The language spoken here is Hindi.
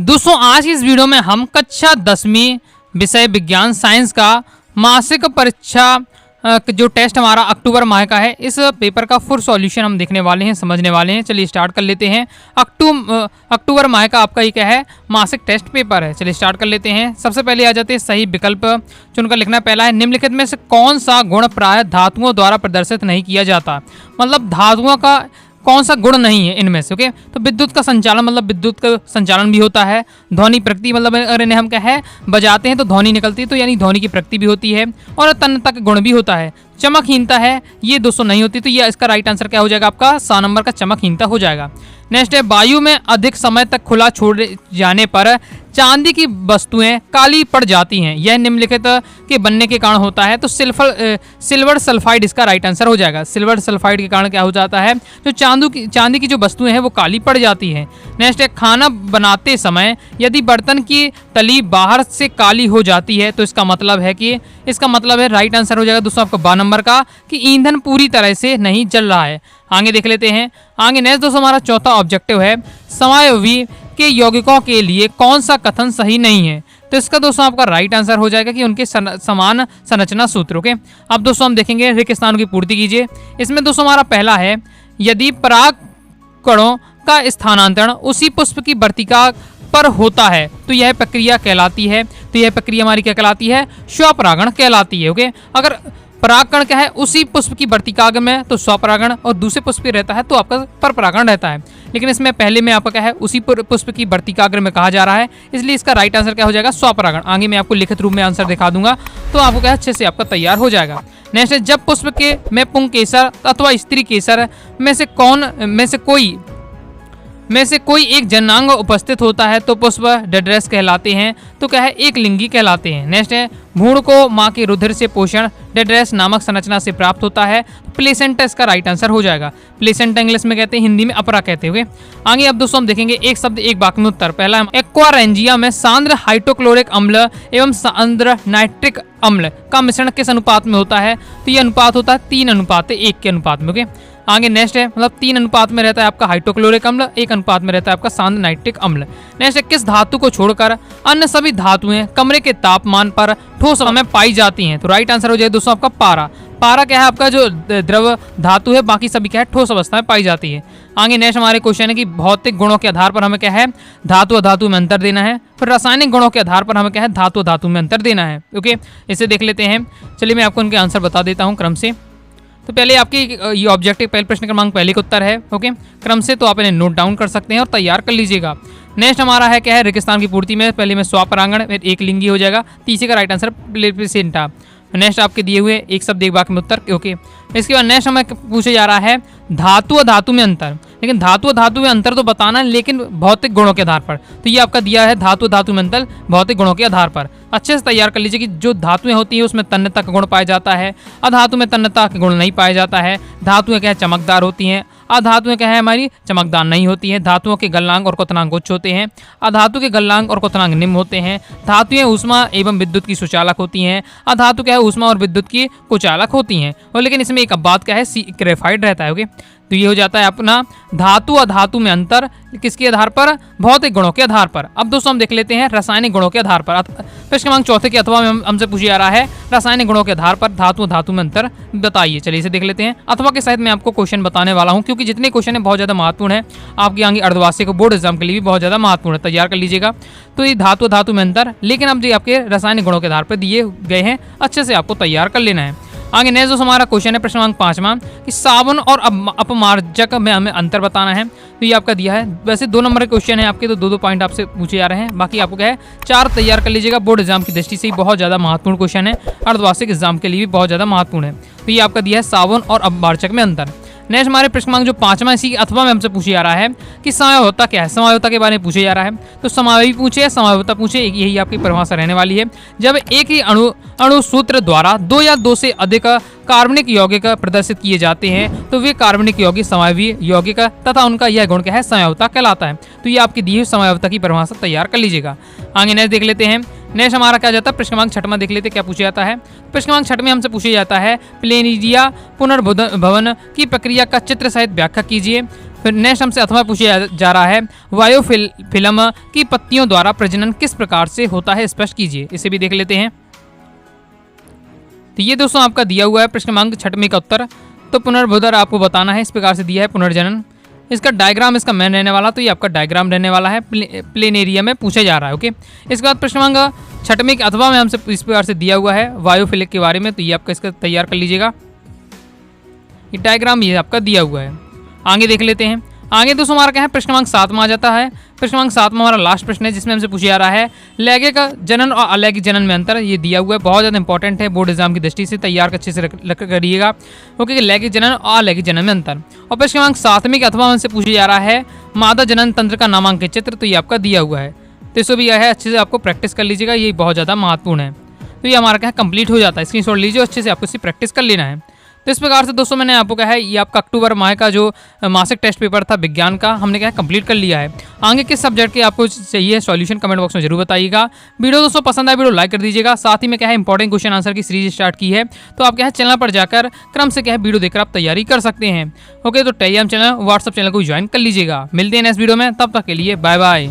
दोस्तों आज की इस वीडियो में हम कक्षा 10वीं विषय विज्ञान साइंस का मासिक परीक्षा जो टेस्ट हमारा अक्टूबर माह का है, इस पेपर का फुल सॉल्यूशन हम देखने वाले हैं, समझने वाले हैं। चलिए स्टार्ट कर लेते हैं। अक्टूबर माह का आपका ये क्या है, मासिक टेस्ट पेपर है। चलिए स्टार्ट कर लेते हैं। सबसे पहले आ जाते हैं सही विकल्प चुनकर लिखना। पहला है निम्नलिखित में से कौन सा गुण प्राय धातुओं द्वारा प्रदर्शित नहीं किया जाता। मतलब धातुओं का कौन सा गुण नहीं है इनमें से। ओके, तो विद्युत का संचालन, मतलब विद्युत का संचालन भी होता है। ध्वनि प्रकृति, मतलब अगर इन्हें हम क्या है बजाते हैं तो ध्वनि निकलती है, तो यानी ध्वनि की प्रकृति भी होती है। और तन्यता का गुण भी होता है। चमकहीनता है, ये दोस्तों नहीं होती, तो ये इसका राइट आंसर क्या हो जाएगा आपका, 7 नंबर का चमकहीनता हो जाएगा। नेक्स्ट है वायु में अधिक समय तक खुला छोड़ जाने पर चांदी की वस्तुएं काली पड़ जाती हैं, यह निम्नलिखित के बनने के कारण होता है। तो सिल्वर सल्फाइड इसका राइट आंसर हो जाएगा। सिल्वर सल्फाइड के कारण क्या हो जाता है, जो चांदी की जो वस्तुएं हैं वो काली पड़ जाती हैं। नेक्स्ट है खाना बनाते समय यदि बर्तन की तली बाहर से काली हो जाती है तो इसका मतलब है राइट आंसर हो जाएगा दोस्तों आपका 12 नंबर का, कि ईंधन पूरी तरह से नहीं जल रहा है। आगे देख लेते हैं। आगे नेक्स्ट दोस्तों हमारा चौथा ऑब्जेक्टिव है समायोवी के यौगिकों के लिए कौन सा कथन सही नहीं है। तो इसका दोस्तों आपका राइट आंसर हो जाएगा कि उनके समान संरचना सूत्र। ओके, अब दोस्तों हम देखेंगे रिक्त स्थान की पूर्ति कीजिए। इसमें दोस्तों हमारा पहला है यदि पराग कणों का स्थानांतरण उसी पुष्प की वर्तिका पर होता है तो यह प्रक्रिया कहलाती है। तो यह प्रक्रिया हमारी क्या कहलाती है, स्वपरागण कहलाती है। ओके, अगर परागकण क्या है उसी पुष्प की वर्तिकाग्र में तो स्वपरागण, और दूसरे पुष्प पे रहता है तो आपका परपरागण रहता है। लेकिन इसमें पहले में आपका क्या है उसी पुष्प की वर्तिकाग्र में कहा जा रहा है, इसलिए इसका राइट आंसर क्या हो जाएगा, स्वपरागण। आगे मैं आपको लिखित रूप में आंसर दिखा दूंगा तो आपको क्या अच्छे से आपका तैयार हो जाएगा। नेक्स्ट है जब पुष्प के में पुंकेसर अथवा स्त्री केसर में से कोई एक जनांग उपस्थित होता है तो पुष्प डेड्रेस कहलाते हैं, तो क्या है एक लिंगी कहलाते हैं। नेक्स्ट है भ्रूण को मां के रुधिर से पोषण डेड्रेस नामक संरचना से प्राप्त होता है, प्लेसेंटा इसका राइट आंसर हो जाएगा। प्लेसेंटा इंग्लिश में कहते हैं, हिंदी में अपरा कहते हैं। आगे अब दोस्तों हम देखेंगे एक शब्द एक वाक्य में उत्तर। पहला एक्वारेंजिया में सांद्र हाइड्रोक्लोरिक अम्ल एवं सांद्र नाइट्रिक अम्ल का मिश्रण किस अनुपात में होता है। तो ये अनुपात होता है 3:1 के अनुपात में। ओके, आगे नेक्स्ट है मतलब 3 अनुपात में रहता है आपका हाइड्रोक्लोरिक अम्ल, 1 अनुपात में रहता है आपका सांद्र नाइट्रिक अम्ल। नेक्स्ट है किस धातु को छोड़कर अन्य सभी धातुएं कमरे के तापमान पर ठोस अवस्था में पाई जाती हैं। तो राइट आंसर हो जाए दोस्तों आपका पारा। पारा क्या है आपका जो द्रव धातु है, बाकी सभी क्या है ठोस अवस्था में पाई जाती है। आगे नेक्स्ट हमारे क्वेश्चन है कि भौतिक गुणों के आधार पर हमें क्या है धातु और धातु में अंतर देना है, फिर रासायनिक गुणों के आधार पर हमें क्या है धातु और धातु में अंतर देना है। ओके, इसे देख लेते हैं। चलिए मैं आपको उनके आंसर बता देता हूँ क्रम से। तो पहले आपकी ये ऑब्जेक्टिव पहले प्रश्न क्रमांक पहले का उत्तर है। ओके, क्रम से तो आप इन्हें नोट डाउन कर सकते हैं और तैयार कर लीजिएगा। नेक्स्ट हमारा है क्या है रेगिस्तान की पूर्ति में पहले में स्वपरागण एक लिंगी हो जाएगा, तीसरे का राइट आंसर प्लेसेंटा। नेक्स्ट आपके दिए हुए एक शब्द एक वाक्य में उत्तर। ओके, इसके बाद नेक्स्ट हमें पूछे जा रहा है धातु और धातु में अंतर। लेकिन धातु और धातु में अंतर तो बताना है, लेकिन भौतिक गुणों के आधार पर। तो ये आपका दिया है धातु और धातु में अंतर भौतिक गुणों के आधार पर। अच्छे से तैयार कर लीजिए कि जो धातुएं होती हैं उसमें तन्यता का गुण पाया जाता है, अधातु में तन्यता का गुण नहीं पाया जाता है। धातुएं क्या है चमकदार होती हैं, अधातुएं क्या है हमारी चमकदार नहीं होती हैं। धातुओं के गलनांक और क्वथनांक उच्च होते हैं, अधातु के गलनांक और क्वथनांक निम्न होते हैं। धातुएं ऊष्मा एवं विद्युत की सुचालक होती हैं, अधातु क्या है ऊष्मा और विद्युत की कुचालक होती हैं। और लेकिन इसमें एक बात क्या है ग्रेफाइट रहता है। ओके, तो ये हो जाता है अपना धातु और धातु में अंतर किसके आधार पर, भौतिक गुणों के आधार पर। अब दोस्तों हम देख लेते हैं रासायनिक गुणों के आधार पर। प्रश्न क्रमांक 4 के अथवा में हमसे पूछा जा रहा है रासायनिक गुणों के आधार पर धातु और धातु में अंतर बताइए। चलिए इसे देख लेते हैं। अथवा के साथ मैं आपको क्वेश्चन बताने वाला हूं, क्योंकि जितने क्वेश्चन है बहुत ज्यादा महत्वपूर्ण है आपके आगे अर्धवार्षिक बोर्ड एग्जाम के लिए भी बहुत ज्यादा महत्वपूर्ण है, तैयार कर लीजिएगा। तो ये धातु और धातु में अंतर, लेकिन अब जो आपके रासायनिक गुणों के आधार पर दिए गए हैं, अच्छे से आपको तैयार कर लेना है। आगे नेक्स्ट दोस्तों हमारा क्वेश्चन है प्रश्न क्रमांक 5वां कि साबुन और अपमार्जक में हमें अंतर बताना है। तो ये आपका दिया है, वैसे 2 नंबर के क्वेश्चन है आपके, तो 2-2 पॉइंट आपसे पूछे जा रहे हैं। बाकी आपको क्या है 4 तैयार कर लीजिएगा, बोर्ड एग्जाम की दृष्टि से ही बहुत ज्यादा महत्वपूर्ण क्वेश्चन है, अर्धवार्षिक एग्जाम के लिए भी बहुत ज्यादा महत्वपूर्ण है। तो ये आपका दिया है साबुन और अपमार्जक में अंतर। नेक्स्ट हमारे प्रश्न क्रमांक जो 5वां इसी अथवा में हमसे पूछे जा रहा है कि समायोता क्या है, समायोता के बारे में पूछे जा रहा है। तो समायोगी पूछे समायोता पूछे, यही आपकी परिभाषा रहने वाली है। जब एक ही अणु सूत्र द्वारा 2 या 2 से अधिक कार्बनिक यौगिक प्रदर्शित किए जाते हैं तो वे कार्बनिक यौगिक समायोगी यौगिक तथा उनका यह गुण क्या है समायोता कहलाता है। तो ये आपकी दी हुई समायोता की परिभाषा तैयार कर लीजिएगा। आगे नेक्स्ट देख लेते हैं। नेक्स्ट हमारा क्या जाता है प्रश्न क्रमांक 6वां देख लेते हैं क्या पूछा जाता है। प्रश्न क्रमांक 6 में हमसे पूछा जाता है प्लेनिडिया पुनर्भवन की प्रक्रिया का चित्र सहित व्याख्या कीजिए। फिर नेक्स्ट हमसे अथवा पूछा जा रहा है वायोफिल्म की पत्तियों द्वारा प्रजनन किस प्रकार से होता है, स्पष्ट कीजिए। इसे भी देख लेते हैं। तो ये दोस्तों आपका दिया हुआ है प्रश्न क्रमांक 6 का उत्तर। तो पुनर्भोधर आपको बताना है, इस प्रकार से दिया है पुनर्जनन। इसका डायग्राम इसका मेन रहने वाला, तो ये आपका डायग्राम रहने वाला है, प्लेन एरिया में पूछा जा रहा है। ओके, इसके बाद प्रश्न क्रमांक 6 के अथवा में हमसे इस प्रकार से दिया हुआ है वायोफिलिक के बारे में, तो ये आपका इसका तैयार कर लीजिएगा। ये डायग्राम ये आपका दिया हुआ है। आगे देख लेते हैं। आगे दोस्तों हमारा क्या है, प्रश्न क्रमांक 7 में आ जाता है। प्रश्न क्रमांक 7 में हमारा लास्ट प्रश्न है, जिसमें हमसे पूछा जा रहा है लैंगिक जनन और अलैंगिक जनन में अंतर। ये दिया हुआ है, बहुत ज़्यादा इंपॉर्टेंट है, बोर्ड एग्जाम की दृष्टि से तैयार अच्छे से करिएगा। ओके, लैंगिक जनन और अलैंगिक जनन में अंतर। और प्रश्न क्रमांक 7 के अथवा हमसे पूछा जा रहा है मादा जनन तंत्र का नामांकित चित्र, तो ये आपका दिया हुआ है। तो इसको भी यह है, अच्छे से आपको प्रैक्टिस कर लीजिएगा, ये बहुत ज़्यादा महत्वपूर्ण है। तो ये हमारा क्या कंप्लीट हो जाता है, स्क्रीनशॉट लीजिए, अच्छे से आपको इसकी प्रैक्टिस कर लेना है। तो इस प्रकार से दोस्तों मैंने आपको कहा है ये आपका अक्टूबर माह का जो मासिक टेस्ट पेपर था विज्ञान का, हमने क्या कंप्लीट कर लिया है। आगे किस सब्जेक्ट के आपको चाहिए सॉल्यूशन कमेंट बॉक्स में जरूर बताइएगा। वीडियो दोस्तों पसंद आए वीडियो लाइक कर दीजिएगा। साथ ही में क्या है इंपॉर्टेंट क्वेश्चन आंसर की सीरीज स्टार्ट की है, तो आप क्या है चैनल पर जाकर क्रम से क्या है वीडियो देखकर आप तैयारी कर सकते हैं। ओके, तो टेलीग्राम चैनल व्हाट्सअप चैनल को ज्वाइन कर लीजिएगा। मिलते हैं नेक्स्ट वीडियो में, तब तक के लिए बाय बाय।